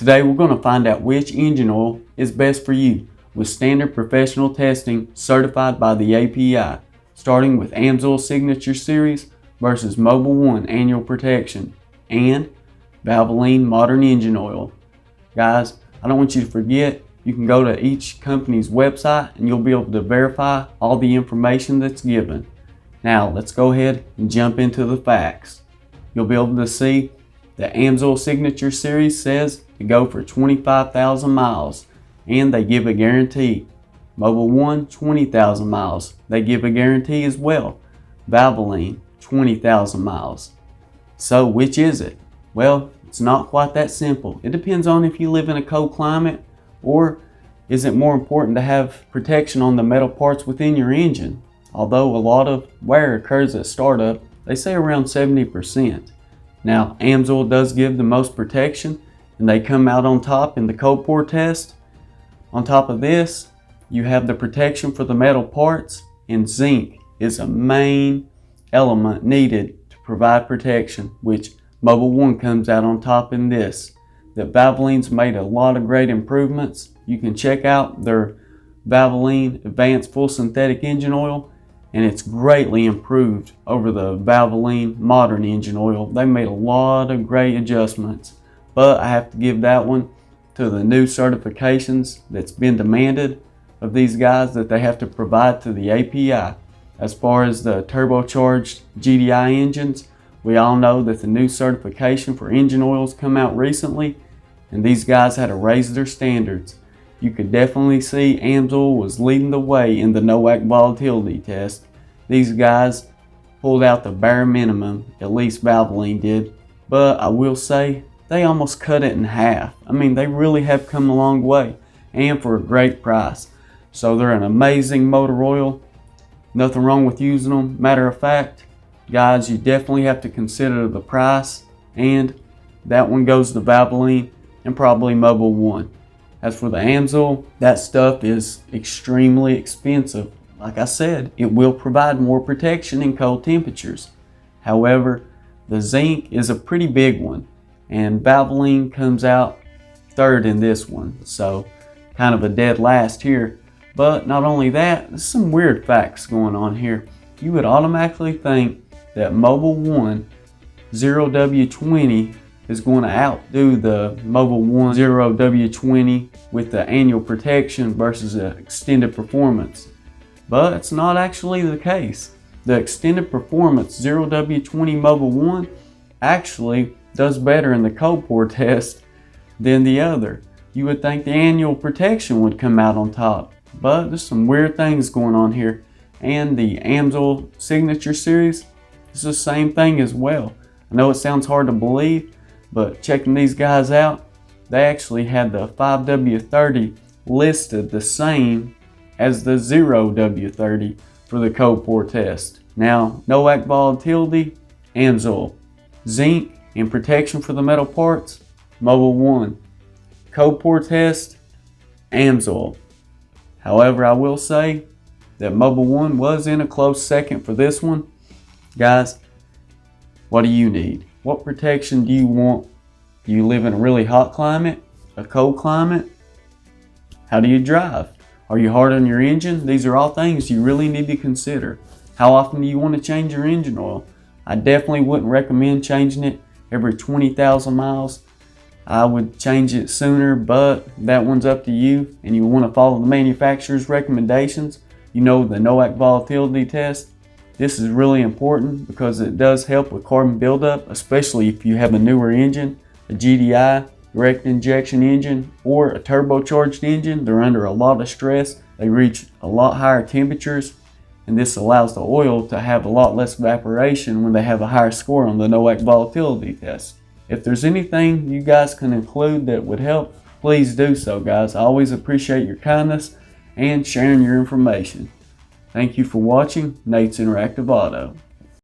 Today we're going to find out which engine oil is best for you with standard professional testing certified by the API, starting with Amsoil Signature Series versus Mobil1 Annual Protection and Valvoline Modern Engine Oil. Guys, I don't want you to forget, you can go to each company's website and you'll be able to verify all the information that's given. Now let's go ahead and jump into the facts. You'll be able to see the Amsoil Signature Series says to go for 25,000 miles and they give a guarantee. Mobil1 20,000 miles, they give a guarantee as well. Valvoline 20,000 miles. So which is it? Well, it's not quite that simple. It depends on if you live in a cold climate, or is it more important to have protection on the metal parts within your engine? Although a lot of wear occurs at startup, they say around 70%. Now, Amsoil does give the most protection and they come out on top in the cold pour test. On top of this, you have the protection for the metal parts, and zinc is a main element needed to provide protection, which Mobil1 comes out on top in this. That Valvoline's made a lot of great improvements. You can check out their Valvoline Advanced Full Synthetic Engine Oil, and it's greatly improved over the Valvoline Modern Engine Oil. They made a lot of great adjustments, but I have to give that one to the new certifications that's been demanded of these guys that they have to provide to the API. As far as the turbocharged GDI engines, we all know that the new certification for engine oils come out recently, and these guys had to raise their standards. You could definitely see Amsoil was leading the way in the Noac volatility test. These guys pulled out the bare minimum, at least Valvoline did, but I will say they almost cut it in half. I mean, they really have come a long way, and for a great price. So they're an amazing motor oil. Nothing wrong with using them. Matter of fact, guys, you definitely have to consider the price, and that one goes to Valvoline and probably Mobil1. As for the Amsoil, that stuff is extremely expensive. Like I said, it will provide more protection in cold temperatures. However, the zinc is a pretty big one, and Valvoline comes out third in this one, so kind of a dead last here. But not only that, there's some weird facts going on here. You would automatically think that Mobil1 0W20 is going to outdo the Mobil1 0W20 with the annual protection versus the extended performance. But it's not actually the case. The extended performance 0W20 Mobil1 actually does better in the cold pour test than the other. You would think the annual protection would come out on top, but there's some weird things going on here. And the Amsoil Signature Series is the same thing as well. I know it sounds hard to believe, but checking these guys out, they actually had the 5W30 listed the same as the 0W30 for the cold pour test. Now, Noac volatility, Amsoil. Zinc and protection for the metal parts, Mobil1. Cold pour test, Amsoil. However, I will say that Mobil1 was in a close second for this one. Guys, what do you need? What protection do you want? Do you live in a really hot climate? A cold climate? How do you drive? Are you hard on your engine? These are all things you really need to consider. How often do you want to change your engine oil? I definitely wouldn't recommend changing it every 20,000 miles. I would change it sooner, but that one's up to you, and you want to follow the manufacturer's recommendations. You know, the Noac volatility test. This is really important because it does help with carbon buildup, especially if you have a newer engine, a GDI, direct injection engine, or a turbocharged engine. They're under a lot of stress. They reach a lot higher temperatures, and this allows the oil to have a lot less evaporation when they have a higher score on the Noac volatility test. If there's anything you guys can include that would help, please do so, guys. I always appreciate your kindness and sharing your information. Thank you for watching Nate's Interactive Auto.